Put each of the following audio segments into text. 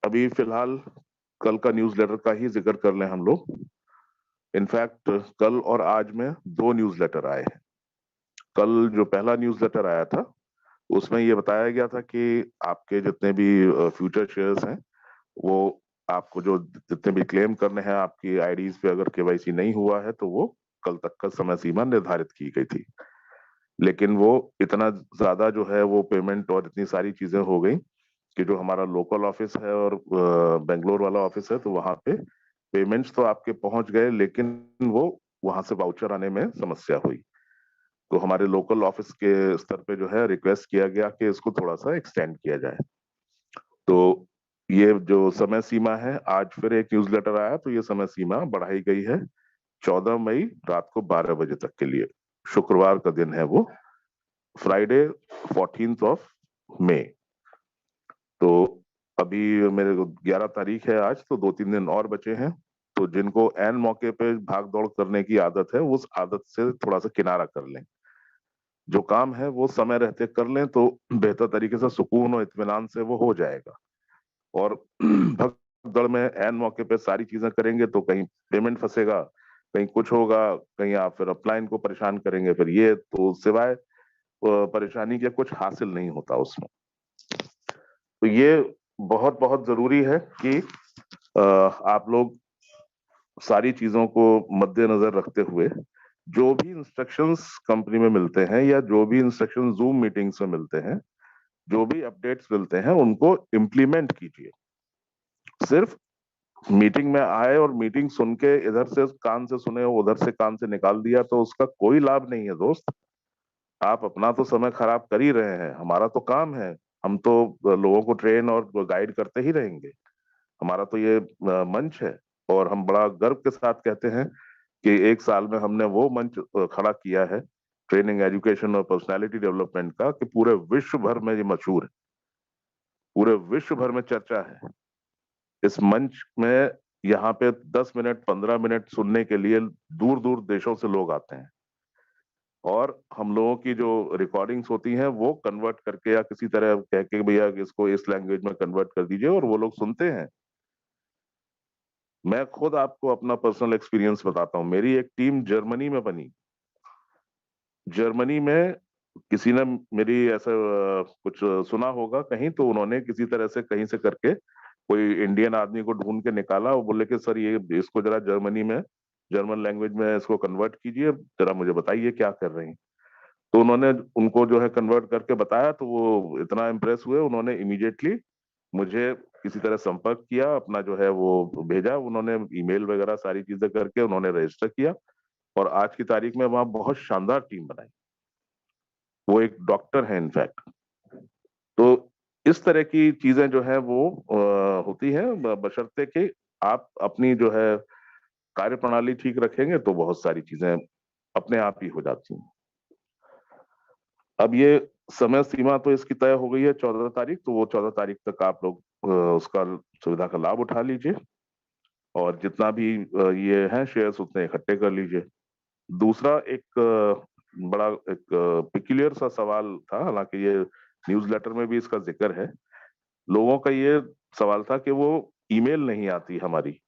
अभी फिलहाल कल का न्यूज़लेटर का ही जिक्र कर लें हम लोग। इनफैक्ट कल और आज में दो न्यूज़लेटर आए हैं। कल जो पहला न्यूज़लेटर आया था उसमें ये बताया गया था कि आपके जितने भी फ्यूचर शेयर्स हैं वो आपको जो जितने भी क्लेम करने हैं आपकी आईडीज पे अगर केवाईसी नहीं हुआ है तो वो कल तक का समय सीमा निर्धारित की गई थी। लेकिन वो इतना ज्यादा जो है वो पेमेंट और इतनी सारी चीजें हो गई कि जो हमारा लोकल ऑफिस है और बेंगलोर वाला ऑफिस है तो वहां पे पेमेंट्स तो आपके पहुंच गए लेकिन वो वहां से वाउचर आने में समस्या हुई। तो हमारे लोकल ऑफिस के स्तर पे जो है रिक्वेस्ट किया गया कि इसको थोड़ा सा एक्सटेंड किया जाए। तो ये जो समय सीमा है, आज फिर एक न्यूज़लेटर आया तो ये समय सीमा बढ़ाई गई है 14 मई रात को 12 बजे तक के लिए। शुक्रवार का दिन है वो, फ्राइडे 14 तो अभी मेरे को 11 तारीख है आज, तो 2-3 दिन और बचे हैं। तो जिनको एन मौके पे भाग दौड़ करने की आदत है उस आदत से थोड़ा सा किनारा कर लें। जो काम है वो समय रहते कर लें तो बेहतर तरीके से सुकून और इत्मीनान से वो हो जाएगा। और भगदड़ में एन मौके पे सारी चीजें करेंगे तो कहीं पेमेंट फंसेगा, कहीं कुछ होगा, कहीं आप फिर अपलाइन को परेशान करेंगे, फिर ये तो सिवाय परेशानी के कुछ हासिल नहीं होता उसमें। तो ये बहुत बहुत जरूरी है कि आप लोग सारी चीजों को मद्देनजर रखते हुए जो भी इंस्ट्रक्शंस कंपनी में मिलते हैं या जो भी इंस्ट्रक्शन जूम मीटिंग्स में मिलते हैं, जो भी अपडेट्स मिलते हैं उनको इम्प्लीमेंट कीजिए। सिर्फ मीटिंग में आए और मीटिंग सुन के इधर से कान से सुने उधर से कान से निकाल दिया तो उसका कोई लाभ नहीं है दोस्त। आप अपना तो समय खराब कर ही रहे हैं, हमारा तो काम है। हम तो लोगों को ट्रेन और गाइड करते ही रहेंगे। हमारा तो ये मंच है। और हम बड़ा गर्व के साथ कहते हैं कि एक साल में हमने वो मंच खड़ा किया है ट्रेनिंग एजुकेशन और पर्सनालिटी डेवलपमेंट का कि पूरे विश्व भर में ये मशहूर है, पूरे विश्व भर में चर्चा है। इस मंच में यहाँ पे 10 मिनट 15 मिनट सुनने के लिए दूर दूर देशों से लोग आते हैं। और हम लोगों की जो रिकॉर्डिंग्स होती हैं वो कन्वर्ट करके या किसी तरह कह के भैया इसको इस लैंग्वेज में कन्वर्ट कर दीजिए और वो लोग सुनते हैं। मैं खुद आपको अपना पर्सनल एक्सपीरियंस बताता हूँ। मेरी एक टीम जर्मनी में बनी। जर्मनी में किसी ने मेरी ऐसा कुछ सुना होगा कहीं, तो उन्होंने किसी तरह से कहीं से करके कोई इंडियन आदमी को ढूंढ के निकाला और बोले कि सर ये इसको जरा जर्मनी में जर्मन लैंग्वेज में इसको कन्वर्ट कीजिए, जरा मुझे बताइए क्या कर रहे हैं। तो उन्होंने उनको जो है कन्वर्ट करके बताया तो वो इतना इम्प्रेस हुए, उन्होंने इमीडिएटली मुझे किसी तरह संपर्क किया, अपना जो है वो भेजा, उन्होंने ईमेल वगैरह सारी चीजें करके उन्होंने रजिस्टर किया। और आज की तारीख में वहां बहुत शानदार टीम बनाई। वो एक डॉक्टर है इनफैक्ट। तो इस तरह की चीजें जो है वो होती हैं, बशर्ते कि आप अपनी जो है कार्य प्रणाली ठीक रखेंगे तो बहुत सारी चीजें अपने आप ही हो जाती हैं। अब ये समय सीमा तो इसकी तय हो गई है 14 तारीख, तो वो 14 तारीख तक आप लोग उसका सुविधा का लाभ उठा लीजिए और जितना भी ये है शेयर्स उतने इकट्ठे कर लीजिए। दूसरा एक बड़ा एक पिक्यूलियर सा सवाल था, हालांकि ये न्यूज़लेटर में भी इसका जिक्र है। लोगों का ये सवाल था कि वो ईमेल नहीं आती हमारी।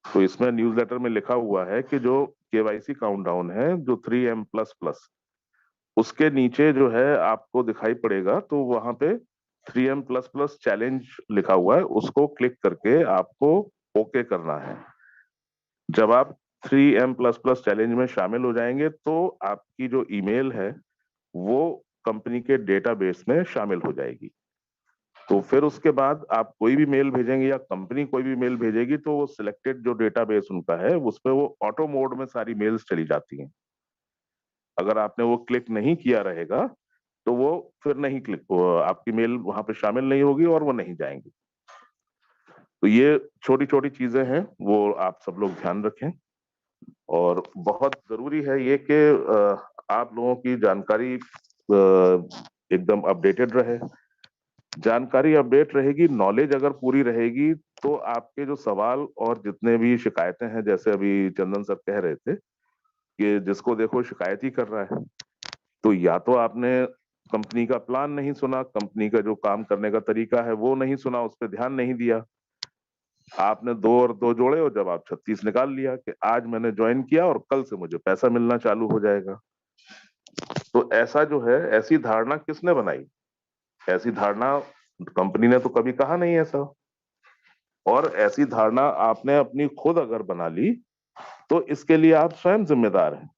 तो इसमें न्यूज़लेटर में लिखा हुआ है कि जो केवाईसी काउंटडाउन है जो 3M++ उसके नीचे जो है आपको दिखाई पड़ेगा, तो वहां पे 3M++ चैलेंज लिखा हुआ है, उसको क्लिक करके आपको ओके करना है। जब आप 3M++ चैलेंज में शामिल हो जाएंगे तो आपकी जो ईमेल है वो कंपनी के डेटाबेस में शामिल हो जाएगी। तो फिर उसके बाद आप कोई भी मेल भेजेंगे या कंपनी कोई भी मेल भेजेगी तो वो सिलेक्टेड जो डेटाबेस उनका है उस पर वो ऑटो मोड में सारी मेल्स चली जाती हैं। अगर आपने वो क्लिक नहीं किया रहेगा तो वो फिर नहीं क्लिक, आपकी मेल वहां पे शामिल नहीं होगी और वो नहीं जाएंगी। तो ये छोटी छोटी चीजें हैं, वो आप सब लोग ध्यान रखें। और बहुत जरूरी है ये कि आप लोगों की जानकारी एकदम अपडेटेड रहे। जानकारी अपडेट रहेगी, नॉलेज अगर पूरी रहेगी तो आपके जो सवाल और जितने भी शिकायतें हैं, जैसे अभी चंदन सर कह रहे थे कि जिसको देखो शिकायत ही कर रहा है, तो या तो आपने कंपनी का प्लान नहीं सुना, कंपनी का जो काम करने का तरीका है वो नहीं सुना, उस पर ध्यान नहीं दिया, आपने 2 और 2 जोड़े और जब आप 36 निकाल लिया कि आज मैंने ज्वाइन किया और कल से मुझे पैसा मिलना चालू हो जाएगा। तो ऐसा जो है, ऐसी धारणा किसने बनाई? ऐसी धारणा कंपनी ने तो कभी कहा नहीं ऐसा। और ऐसी धारणा आपने अपनी खुद अगर बना ली तो इसके लिए आप स्वयं जिम्मेदार हैं।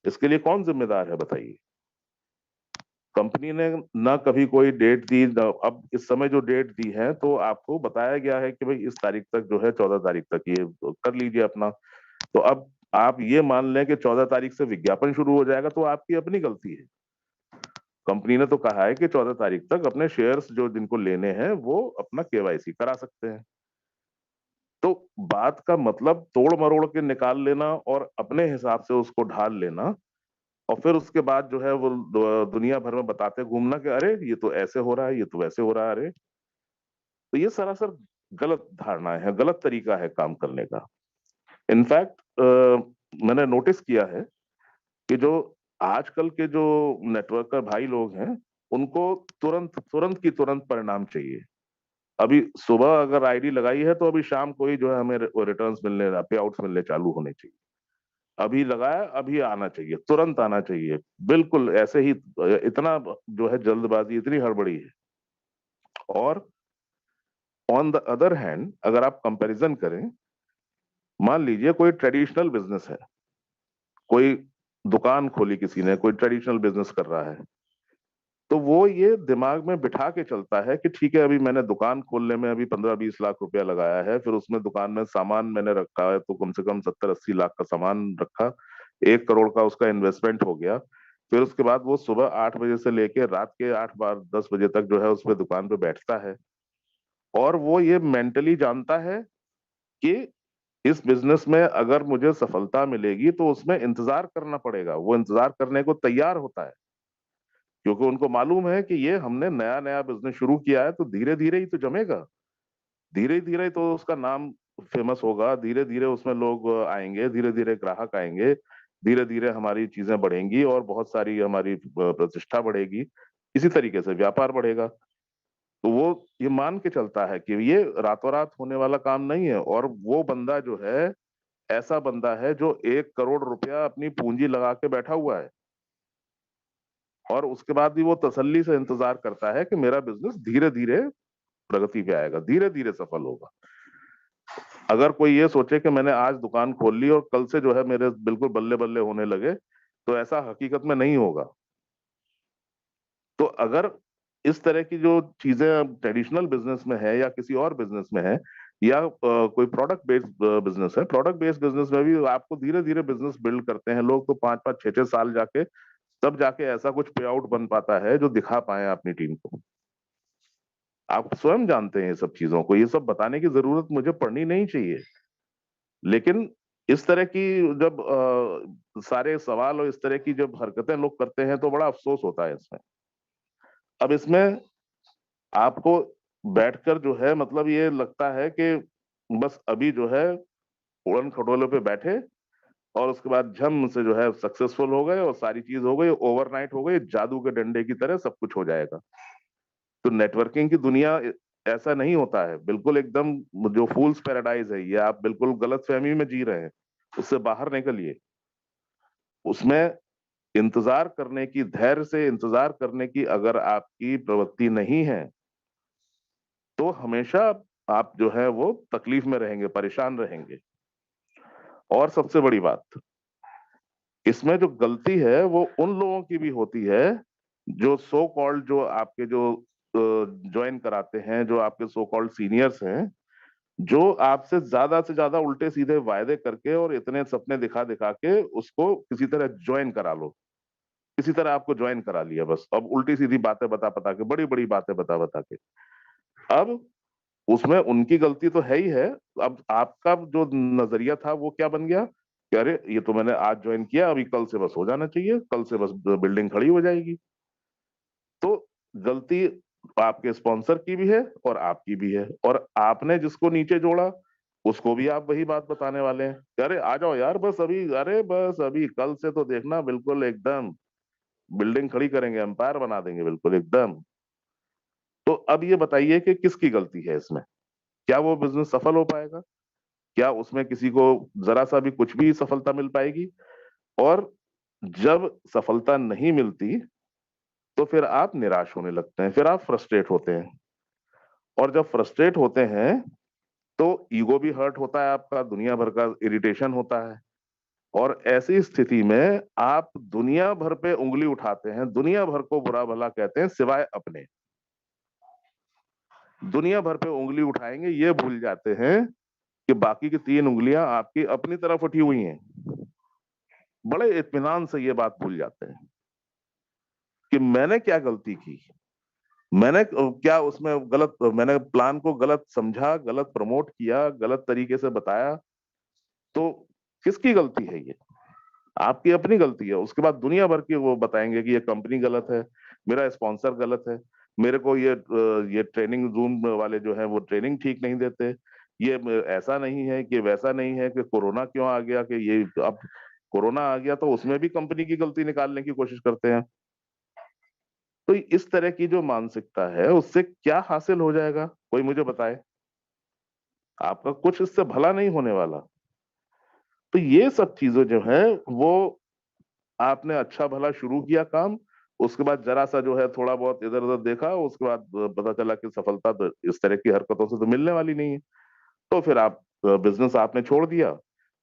इसके लिए कौन जिम्मेदार है बताइए? कंपनी ने ना कभी कोई डेट दी ना, अब इस समय जो डेट दी है तो आपको बताया गया है कि भाई इस तारीख तक जो है, 14 तारीख तक ये कर लीजिए अपना। तो अब आप ये मान लें कि 14 तारीख से विज्ञापन शुरू हो जाएगा तो आपकी अपनी गलती है। कंपनी ने तो कहा है कि 14 तारीख तक अपने शेयर्स जो जिनको लेने हैं वो अपना केवाईसी करा सकते हैं। तो बात का मतलब तोड़ मरोड़ के निकाल लेना और अपने हिसाब से उसको ढाल लेना, और फिर उसके बाद जो है वो दुनिया भर में बताते घूमना कि अरे ये तो ऐसे हो रहा है, ये तो वैसे हो रहा है। अरे तो ये सरासर गलत धारणा है, गलत तरीका है काम करने का। इनफैक्ट मैंने नोटिस किया है कि जो आजकल के जो नेटवर्कर भाई लोग हैं, उनको तुरंत तुरंत की तुरंत परिणाम चाहिए। अभी सुबह अगर आईडी लगाई है तो अभी शाम को ही जो है हमें रिटर्न्स मिलने, पे आउट्स मिलने चालू होने चाहिए। अभी लगाया, अभी आना चाहिए, तुरंत आना चाहिए। बिल्कुल ऐसे ही इतना जो है जल्दबाजी, इतनी हड़बड़ी है। और ऑन द अदर हैंड अगर आप कंपैरिजन करें, मान लीजिए कोई ट्रेडिशनल बिजनेस है, कोई दुकान खोली किसी ने, कोई ट्रेडिशनल बिजनेस कर रहा है, तो वो ये दिमाग में बिठा के चलता है कि ठीक है अभी मैंने दुकान खोलने में अभी 15-20 लाख रुपया लगाया है, फिर उसमें दुकान में सामान मैंने रखा है तो कम से कम 70-80 लाख का सामान रखा, 1 करोड़ का उसका इन्वेस्टमेंट हो गया। फिर उसके बाद वो सुबह 8 बजे से लेके रात के 8-10 बजे तक जो है उसमें दुकान पे बैठता है, और वो ये मेंटली जानता है कि इस बिजनेस में अगर मुझे सफलता मिलेगी तो उसमें इंतजार करना पड़ेगा। वो इंतजार करने को तैयार होता है, क्योंकि उनको मालूम है कि ये हमने नया नया बिजनेस शुरू किया है तो धीरे धीरे ही तो जमेगा, धीरे धीरे तो उसका नाम फेमस होगा, धीरे धीरे उसमें लोग आएंगे, धीरे धीरे ग्राहक आएंगे, धीरे धीरे हमारी चीजें बढ़ेंगी और बहुत सारी हमारी प्रतिष्ठा बढ़ेगी। इसी तरीके से व्यापार बढ़ेगा। तो वो ये मान के चलता है कि ये रातों रात होने वाला काम नहीं है। और वो बंदा जो है, ऐसा बंदा है जो 1 करोड़ रुपया अपनी पूंजी लगा के बैठा हुआ है, और उसके बाद भी वो तसल्ली से इंतजार करता है कि मेरा बिजनेस धीरे धीरे प्रगति पे आएगा, धीरे धीरे सफल होगा। अगर कोई ये सोचे कि मैंने आज दुकान खोल ली और कल से जो है मेरे बिल्कुल बल्ले बल्ले होने लगे, तो ऐसा हकीकत में नहीं होगा। तो अगर इस तरह की जो चीजें ट्रेडिशनल बिजनेस में है या किसी और बिजनेस में है, या कोई प्रोडक्ट बेस्ड बिजनेस है, प्रोडक्ट बेस्ड बिजनेस में भी आपको धीरे धीरे बिजनेस बिल्ड करते हैं लोग, तो 5-5 6-6 साल जाके तब जाके ऐसा कुछ पे आउट बन पाता है जो दिखा पाए अपनी टीम को। आप स्वयं जानते हैं ये सब चीजों को, ये सब बताने की जरूरत मुझे पड़नी नहीं चाहिए। लेकिन इस तरह की जब सारे सवाल और इस तरह की जब हरकतें लोग करते हैं तो बड़ा अफसोस होता है इसमें। अब इसमें आपको बैठकर जो है मतलब ये लगता है कि बस अभी जो है उड़न खटोले पे बैठे और उसके बाद झम से जो है सक्सेसफुल हो गए और सारी चीज हो गई, ओवरनाइट हो गई, जादू के डंडे की तरह सब कुछ हो जाएगा। तो नेटवर्किंग की दुनिया ऐसा नहीं होता है, बिल्कुल एकदम जो फूल्स पैराडाइज है, ये आप बिल्कुल गलत फहमी में जी रहे हैं। उससे बाहर निकलिए। उसमें इंतजार करने की, धैर्य से इंतजार करने की अगर आपकी प्रवृत्ति नहीं है तो हमेशा आप जो है वो तकलीफ में रहेंगे, परेशान रहेंगे। और सबसे बड़ी बात, इसमें जो गलती है वो उन लोगों की भी होती है जो सो कॉल्ड, जो आपके जो ज्वाइन कराते हैं, जो आपके सो कॉल्ड सीनियर्स हैं, जो आपसे ज्यादा उल्टे सीधे वायदे करके और इतने सपने दिखा दिखा के उसको किसी तरह ज्वाइन करा लो। किसी तरह आपको ज्वाइन करा लिया बस, अब उल्टी सीधी बातें बता बता के, बड़ी बड़ी बातें बता बता के। अब उसमें उनकी गलती तो है ही है। अब आपका जो नजरिया था वो क्या बन गया कि अरे ये तो मैंने आज ज्वाइन किया, अभी कल से बस हो जाना चाहिए, कल से बस बिल्डिंग खड़ी हो जाएगी। तो गलती आपके स्पॉन्सर की भी है और आपकी भी है, और आपने जिसको नीचे जोड़ा उसको भी आप वही बात बताने वाले हैं कि अरे आ जाओ यार बस अभी, अरे बस अभी कल से तो देखना बिल्कुल एकदम बिल्डिंग खड़ी करेंगे, एम्पायर बना देंगे बिल्कुल एकदम। तो अब ये बताइए कि किसकी गलती है इसमें? क्या वो बिजनेस सफल हो पाएगा? क्या उसमें किसी को जरा सा भी कुछ भी सफलता मिल पाएगी? और जब सफलता नहीं मिलती तो फिर आप निराश होने लगते हैं, फिर आप फ्रस्ट्रेट होते हैं। और जब फ्रस्ट्रेट होते हैं तो ईगो भी हर्ट होता है आपका, दुनिया भर का इरिटेशन होता है। और ऐसी स्थिति में आप दुनिया भर पे उंगली उठाते हैं, दुनिया भर को बुरा भला कहते हैं सिवाय अपने। दुनिया भर पे उंगली उठाएंगे, ये भूल जाते हैं कि बाकी की 3 उंगलियां आपकी अपनी तरफ उठी हुई हैं। बड़े इत्मीनान से ये बात भूल जाते हैं कि मैंने क्या गलती की, मैंने क्या उसमें गलत, मैंने प्लान को गलत समझा, गलत प्रमोट किया, गलत तरीके से बताया, तो किसकी गलती है ये? आपकी अपनी गलती है। उसके बाद दुनिया भर की वो बताएंगे कि ये कंपनी गलत है, मेरा स्पॉन्सर गलत है, मेरे को ये ट्रेनिंग रूम वाले जो है वो ट्रेनिंग ठीक नहीं देते, ये ऐसा नहीं है कि वैसा नहीं है, कि कोरोना क्यों आ गया, कि ये अब कोरोना आ गया तो उसमें भी कंपनी की गलती निकालने की कोशिश करते हैं। तो इस तरह की जो मानसिकता है उससे क्या हासिल हो जाएगा, कोई मुझे बताए? आपका कुछ इससे भला नहीं होने वाला। तो ये सब चीजें जो है वो, आपने अच्छा भला शुरू किया काम, उसके बाद जरा सा जो है थोड़ा बहुत इधर उधर देखा, उसके बाद पता चला कि सफलता तो इस तरह की हरकतों से तो मिलने वाली नहीं है। तो फिर आप बिजनेस आपने छोड़ दिया,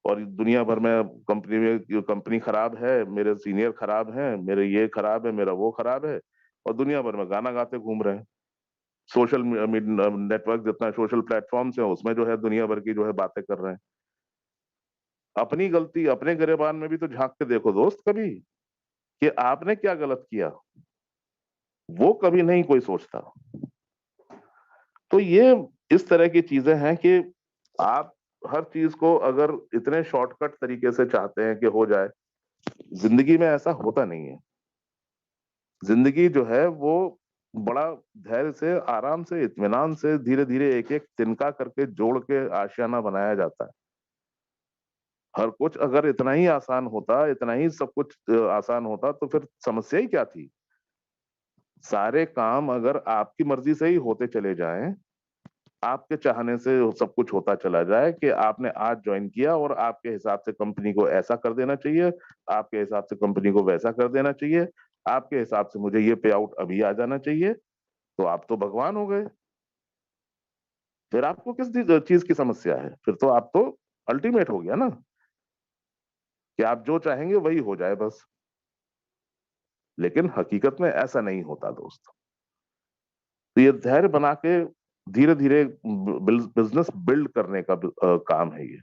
और दुनिया भर में कंपनी खराब है, मेरे सीनियर खराब हैं, मेरे ये खराब है, मेरा वो खराब है, और दुनिया भर में गाना गाते घूम रहे हैं। सोशल नेटवर्क जितना सोशल प्लेटफॉर्म्स है उसमें जो है दुनिया भर की जो है बातें कर रहे हैं। अपनी गलती अपने गिरेबान में भी तो झांक के देखो दोस्त कभी, कि आपने क्या गलत किया, वो कभी नहीं कोई सोचता। तो ये इस तरह की चीजें हैं कि आप हर चीज को अगर इतने शॉर्टकट तरीके से चाहते हैं कि हो जाए, जिंदगी में ऐसा होता नहीं है। जिंदगी जो है वो बड़ा धैर्य से, आराम से, इत्मीनान से, धीरे धीरे एक एक तिनका करके जोड़ के आशियाना बनाया जाता है। हर कुछ अगर इतना ही आसान होता, इतना ही सब कुछ आसान होता तो फिर समस्या ही क्या थी? सारे काम अगर आपकी मर्जी से ही होते चले जाएं, आपके चाहने से सब कुछ होता चला जाए, कि आपने आज ज्वाइन किया और आपके हिसाब से कंपनी को ऐसा कर देना चाहिए, आपके हिसाब से कंपनी को वैसा कर देना चाहिए, आपके हिसाब से मुझे ये पे आउट अभी आ जाना चाहिए, तो आप तो भगवान हो गए। फिर आपको किस चीज की समस्या है? फिर तो आप तो अल्टीमेट हो गया ना, कि आप जो चाहेंगे वही हो जाए बस। लेकिन हकीकत में ऐसा नहीं होता दोस्त। तो ये धैर्य बना के धीरे धीरे बिजनेस बिल्ड करने का काम है ये।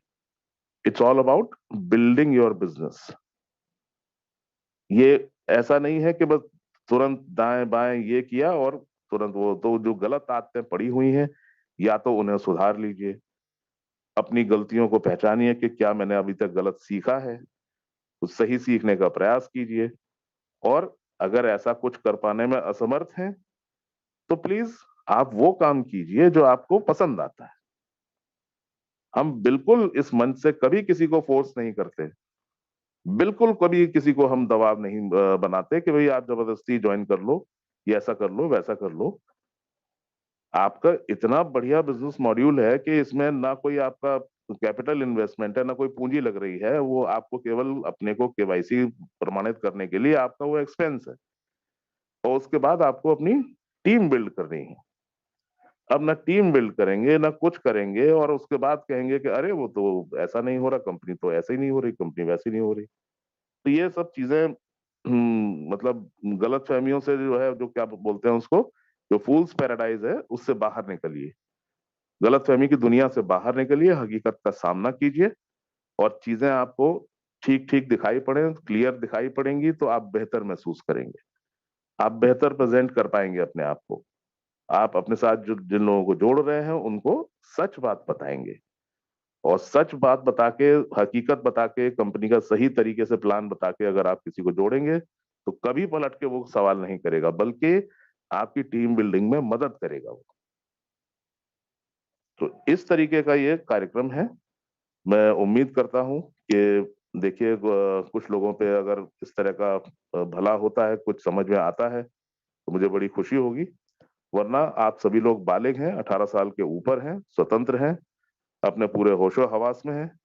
It's all about building your business. ये ऐसा नहीं है कि बस तुरंत दाएं बाएं ये किया और तुरंत वो, तो जो गलत आदतें पड़ी हुई हैं या तो उन्हें सुधार लीजिए, अपनी गलतियों को पहचानिए कि क्या मैंने अभी तक गलत सीखा है, कुछ सही सीखने का प्रयास कीजिए। और अगर ऐसा कुछ कर पाने में असमर्थ हैं तो प्लीज आप वो काम कीजिए जो आपको पसंद आता है। हम बिल्कुल इस मंच से कभी किसी को फोर्स नहीं करते, बिल्कुल कभी किसी को हम दबाव नहीं बनाते कि भाई आप जबरदस्ती ज्वाइन कर लो, ये ऐसा कर लो, वैसा कर लो। आपका इतना बढ़िया बिजनेस मॉड्यूल है कि इसमें ना कोई आपका कैपिटल इन्वेस्टमेंट है, ना कोई पूंजी लग रही है, वो आपको केवल अपने को केवाईसी प्रमाणित करने के लिए आपका वो एक्सपेंस है। और उसके बाद आपको अपनी टीम बिल्ड करनी है। अब ना टीम बिल्ड करेंगे ना कुछ करेंगे, और उसके बाद कहेंगे कि अरे वो तो ऐसा नहीं हो रहा, कंपनी तो ऐसे ही नहीं हो रही, कंपनी वैसी नहीं हो रही। तो ये सब चीजें मतलब गलत फहमियों से जो है, जो क्या बोलते हैं उसको, जो फूल्स पैराडाइज है उससे बाहर निकलिए। गलत फहमी की दुनिया से बाहर निकलिए, हकीकत का सामना कीजिए, और चीजें आपको ठीक ठीक दिखाई पड़े, क्लियर दिखाई पड़ेंगी, तो आप बेहतर महसूस करेंगे, आप बेहतर प्रेजेंट कर पाएंगे अपने आप को। आप अपने साथ जो जिन लोगों को जोड़ रहे हैं उनको सच बात बताएंगे, और सच बात बता के, हकीकत बता के, कंपनी का सही तरीके से प्लान बता के अगर आप किसी को जोड़ेंगे तो कभी पलट के वो सवाल नहीं करेगा, बल्कि आपकी टीम बिल्डिंग में मदद करेगा वो। तो इस तरीके का ये कार्यक्रम है। मैं उम्मीद करता हूं कि देखिए, कुछ लोगों पे अगर इस तरह का भला होता है, कुछ समझ में आता है, तो मुझे बड़ी खुशी होगी। वरना आप सभी लोग बालिग हैं, 18 साल के ऊपर हैं, स्वतंत्र हैं, अपने पूरे होशो हवास में हैं।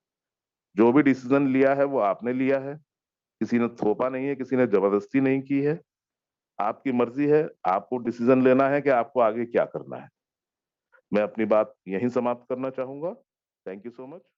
जो भी डिसीजन लिया है वो आपने लिया है, किसी ने थोपा नहीं है, किसी ने जबरदस्ती नहीं की है। आपकी मर्जी है, आपको डिसीजन लेना है कि आपको आगे क्या करना है। मैं अपनी बात यहीं समाप्त करना चाहूंगा। Thank you so much.